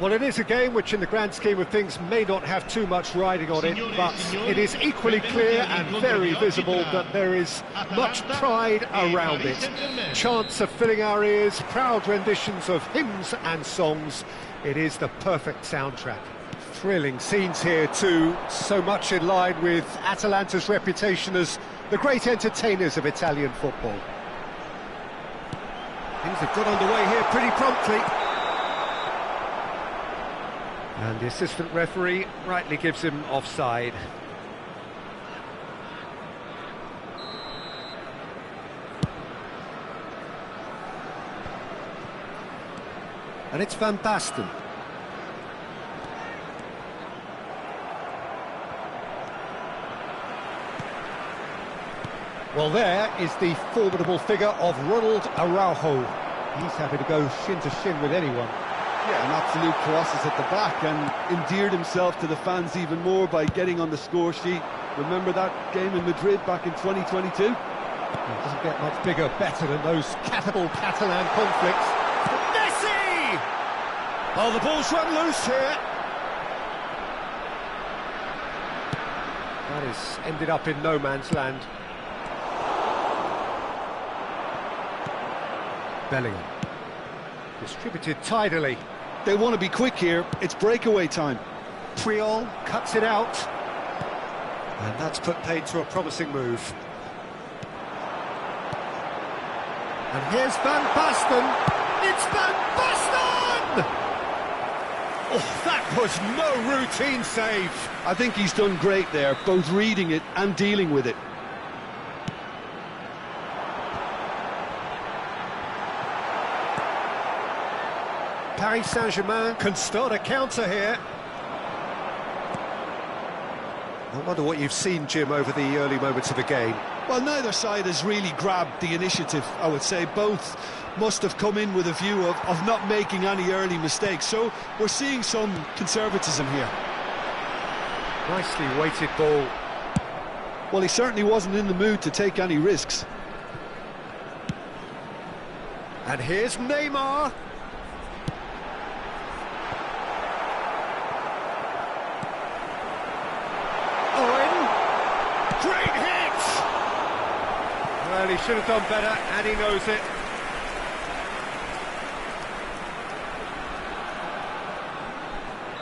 Well, it is a game which in the grand scheme of things may not have too much riding on it, but it is equally clear and very visible that there is much pride around it. Chants are filling our ears, proud renditions of hymns and songs. It is the perfect soundtrack. Thrilling scenes here too, so much in line with Atalanta's reputation as the great entertainers of Italian football. Things have got underway here pretty promptly. And the assistant referee rightly gives him offside. And it's Van Basten. Well, there is the formidable figure of Ronald Araujo. He's happy to go shin to shin with anyone. Yeah, an absolute colossus at the back, and endeared himself to the fans even more by getting on the score sheet. Remember that game in Madrid back in 2022? It doesn't get much bigger, better than those capital Catalan conflicts. Messi! Oh, the ball's run loose here. That has ended up in no man's land. Bellingham. Distributed tidily. They want to be quick here, it's breakaway time. Puyol cuts it out. And that's put paid to a promising move. And here's Van Basten. It's Van Basten! Oh, that was no routine save. I think he's done great there, both reading it and dealing with it. Paris Saint-Germain can start a counter here. I wonder what you've seen, Jim, over the early moments of the game. Well, neither side has really grabbed the initiative, I would say. Both must have come in with a view of not making any early mistakes. So we're seeing some conservatism here. Nicely weighted ball. Well, he certainly wasn't in the mood to take any risks. And here's Neymar. Great hit! Well, he should have done better, and he knows it.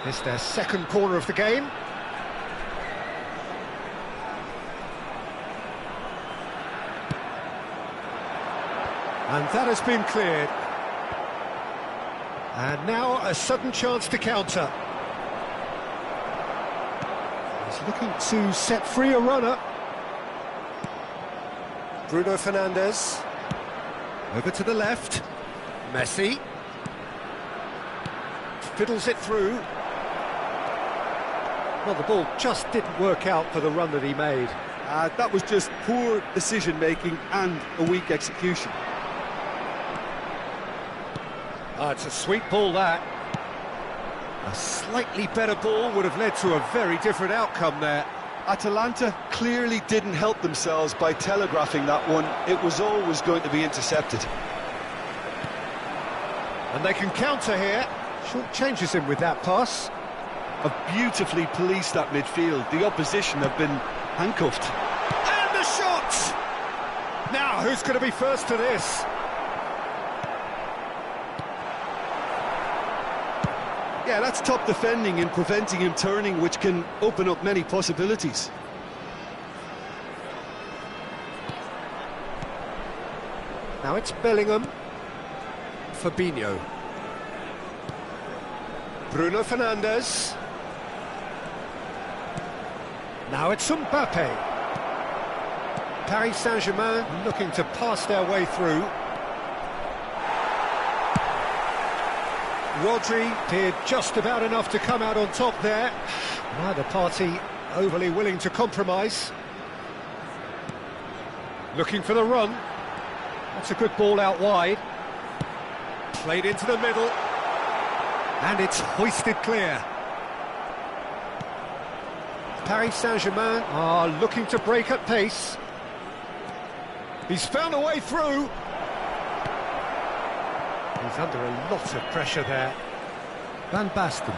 It's their second corner of the game. And that has been cleared. And now a sudden chance to counter. He's looking to set free a runner. Bruno Fernandes. Over to the left. Messi. Fiddles it through. Well, the ball just didn't work out for the run that he made. That was just poor decision-making and a weak execution. It's a sweet ball, that. A slightly better ball would have led to a very different outcome there. Atalanta clearly didn't help themselves by telegraphing that one. It was always going to be intercepted. And they can counter here. Short changes him with that pass. Have beautifully policed that midfield. The opposition have been handcuffed. And the shot! Now, who's going to be first to this? Yeah, that's top defending and preventing him turning, which can open up many possibilities. Now it's Bellingham. Fabinho. Bruno Fernandes. Now it's Mbappe. Paris Saint-Germain looking to pass their way through. Rodri did just about enough to come out on top there. Neither party overly willing to compromise. Looking for the run. That's a good ball out wide. Played into the middle. And it's hoisted clear. Paris Saint-Germain are looking to break at pace. He's found a way through. He's under a lot of pressure there. Van Basten.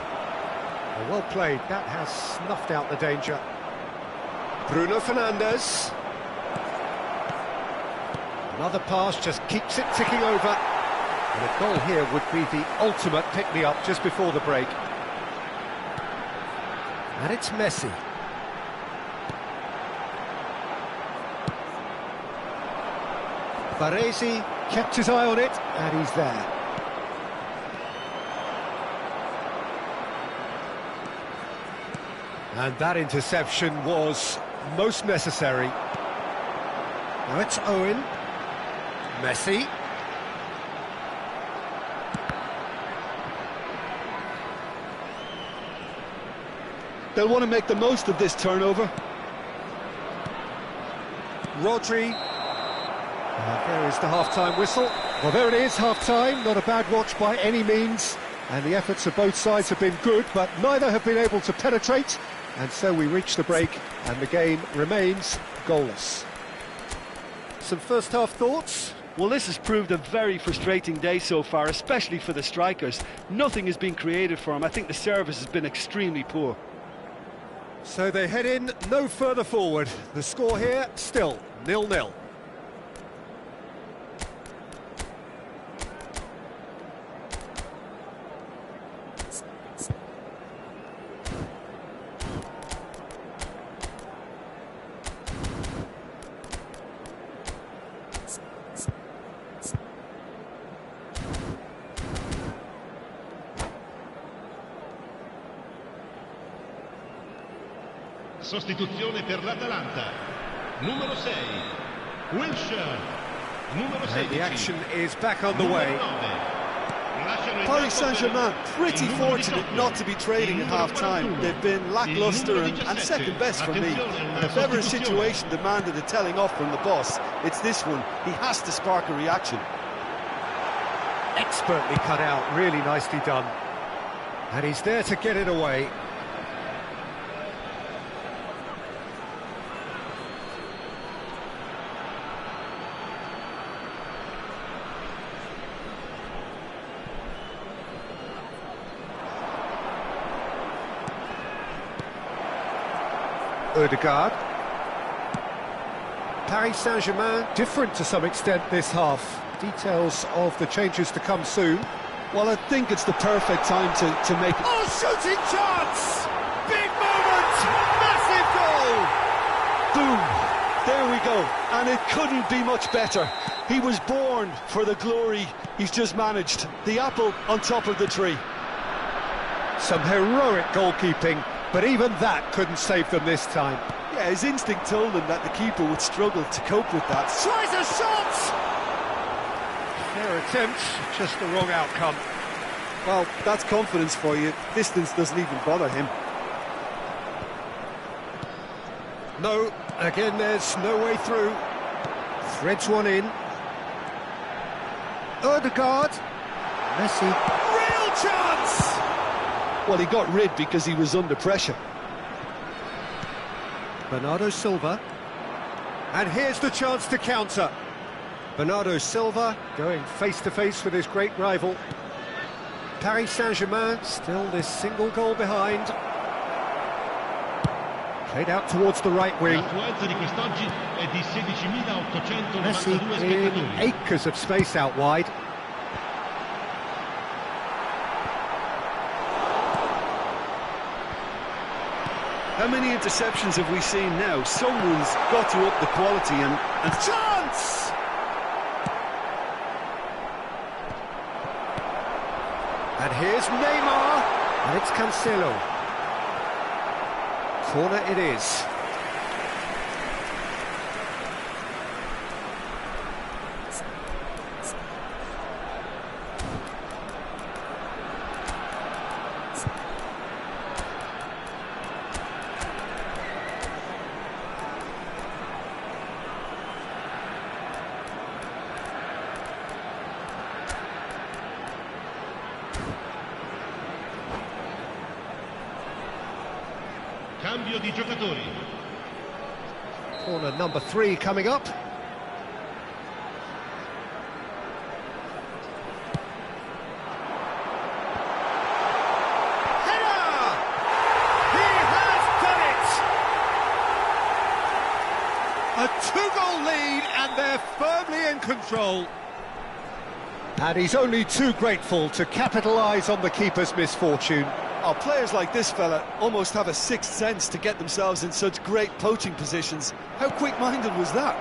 Well played, that has snuffed out the danger. Bruno Fernandes. Another pass just keeps it ticking over. And a goal here would be the ultimate pick-me-up just before the break. And it's Messi. Baresi kept his eye on it, and he's there. And that interception was most necessary. Now it's Owen. Messi. They'll want to make the most of this turnover. Rodri. There is the half-time whistle. Well, there it is, half-time. Not a bad watch by any means. And the efforts of both sides have been good, but neither have been able to penetrate. And so we reach the break, and the game remains goalless. Some first-half thoughts? Well, this has proved a very frustrating day so far, especially for the strikers. Nothing has been created for them. I think the service has been extremely poor. So they head in no further forward. The score here, still 0-0. Sostituzione per l'Atalanta. Numero 6, Wilshere. Numero 16. And the action is back on the way. Paris Saint-Germain pretty fortunate not to be trailing at half-time. They've been lacklustre and second best for me. And if ever a situation demanded a telling off from the boss, it's this one. He has to spark a reaction. Expertly cut out, really nicely done. And he's there to get it away. Odegaard. Paris Saint-Germain different to some extent this half. Details of the changes to come soon. Well, I think it's the perfect time to make it. Oh, shooting chance! Big moment! Massive goal! Boom! There we go. And it couldn't be much better. He was born for the glory he's just managed. The apple on top of the tree. Some heroic goalkeeping, but even that couldn't save them this time. Yeah, his instinct told him that the keeper would struggle to cope with that. Tries a shot! Fair attempt, just the wrong outcome. Well, that's confidence for you. Distance doesn't even bother him. No, again there's no way through. Threads one in. Odegaard. Messi. Real chance! Well, he got rid because he was under pressure. Bernardo Silva. And here's the chance to counter. Bernardo Silva going face-to-face with his great rival. Paris Saint-Germain still this single goal behind. Played out towards the right wing. Messi in acres of space out wide. How many interceptions have we seen now? Someone's got to up the quality and chance! And here's Neymar, and it's Cancelo. Corner it is. Cambio di giocatori. Corner number 3 coming up. A two-goal lead, and they're firmly in control. And he's only too grateful to capitalise on the keeper's misfortune. Oh, players like this fella almost have a sixth sense to get themselves in such great poaching positions. How quick-minded was that?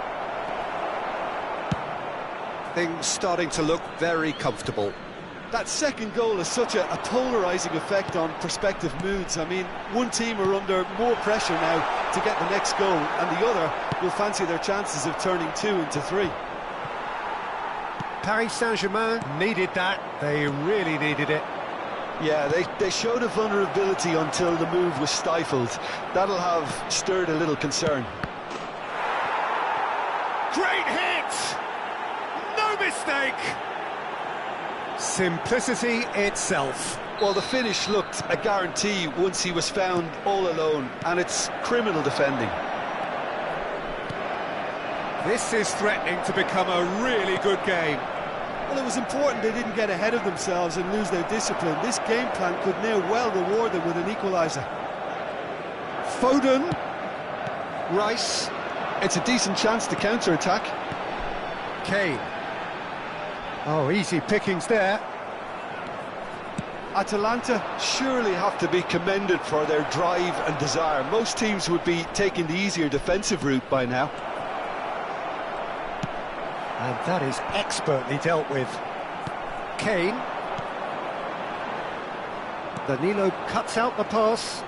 Things starting to look very comfortable. That second goal has such a polarising effect on prospective moods. I mean, one team are under more pressure now to get the next goal, and the other will fancy their chances of turning 2 into 3. Paris Saint-Germain needed that. They really needed it. Yeah, they showed a vulnerability until the move was stifled. That'll have stirred a little concern. Great hit! No mistake! Simplicity itself. Well, the finish looked a guarantee once he was found all alone, and it's criminal defending. This is threatening to become a really good game. Well, it was important they didn't get ahead of themselves and lose their discipline. This game plan could now well reward them with an equaliser. Foden. Rice. It's a decent chance to counter-attack. Kane. Oh, easy pickings there. Atalanta surely have to be commended for their drive and desire. Most teams would be taking the easier defensive route by now. And that is expertly dealt with. Kane. Danilo cuts out the pass.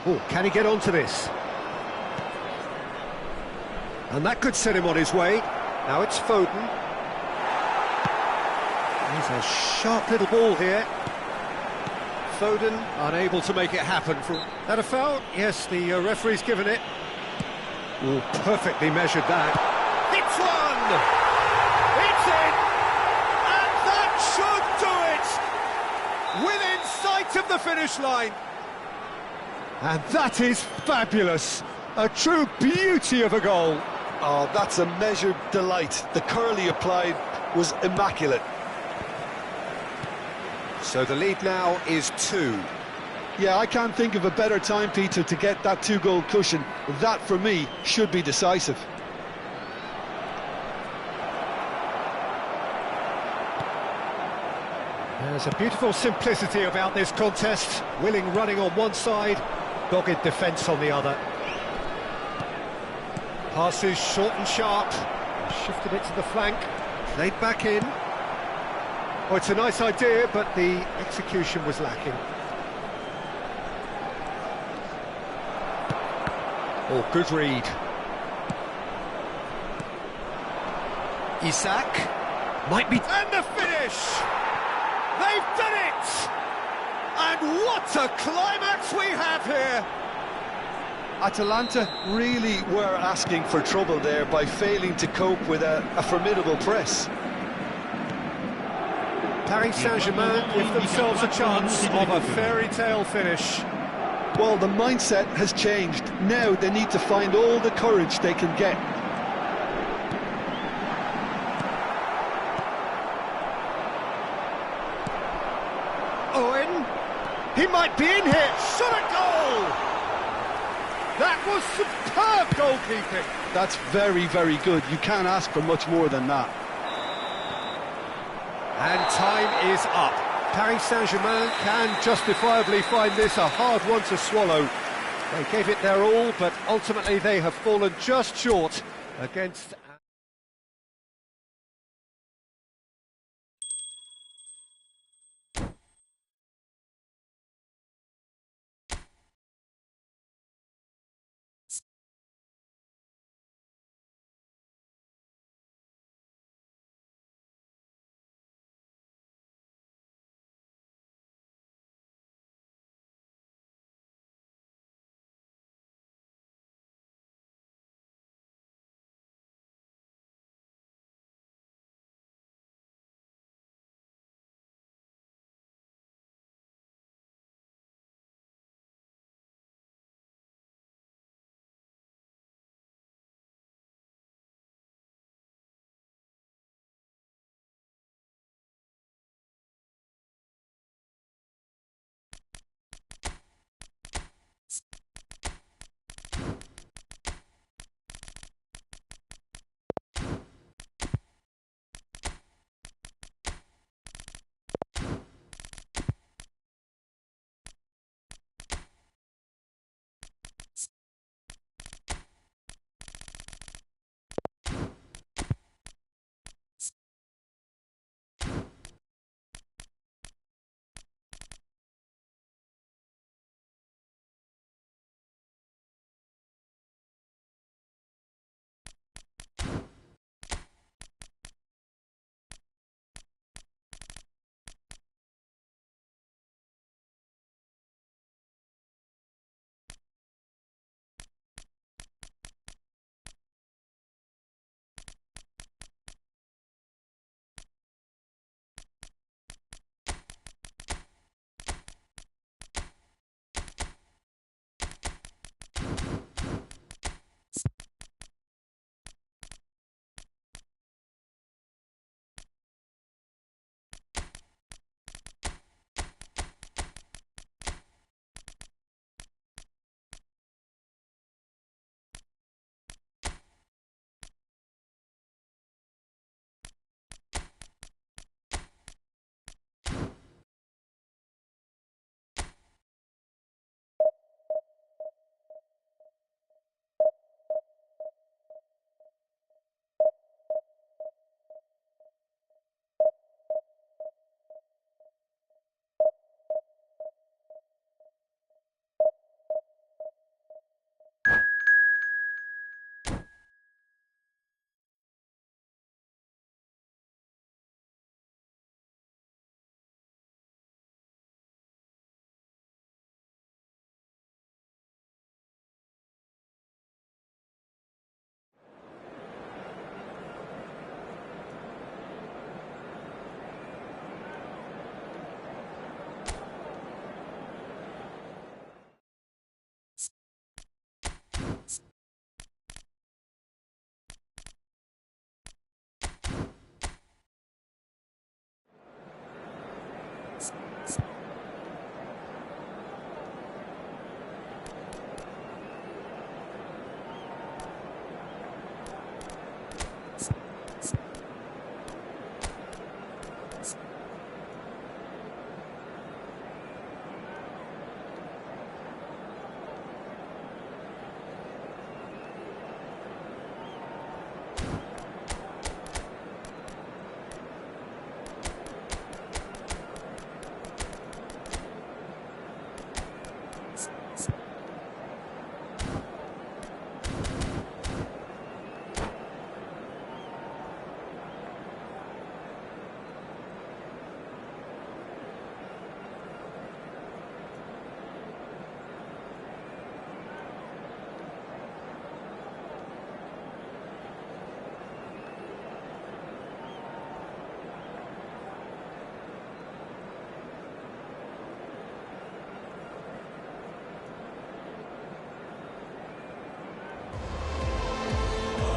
Oh, can he get onto this? And that could set him on his way. Now it's Foden. He's a sharp little ball here. Foden unable to make it happen. That a foul? Yes, the referee's given it. Oh, perfectly measured that. It's one! It's in! And that should do it! Within sight of the finish line. And that is fabulous. A true beauty of a goal. Oh, that's a measured delight. The curl he applied was immaculate. So the lead now is 2. Yeah, I can't think of a better time, Peter, to get that 2-goal cushion. That, for me, should be decisive. There's a beautiful simplicity about this contest. Willing running on one side, dogged defence on the other. Passes short and sharp. Shifted it to the flank. Played back in. Oh, it's a nice idea, but the execution was lacking. Oh, good read. Isak. Might be... And the finish! They've done it! And what a climax we have here! Atalanta really were asking for trouble there by failing to cope with a formidable press. Paris Saint-Germain give themselves a chance of a fairy tale finish. Well, the mindset has changed. Now they need to find all the courage they can get. Owen, he might be in here. Shot a goal! That was superb goalkeeping. That's very, very good. You can't ask for much more than that. And time is up. Paris Saint-Germain can justifiably find this a hard one to swallow. They gave it their all, but ultimately they have fallen just short against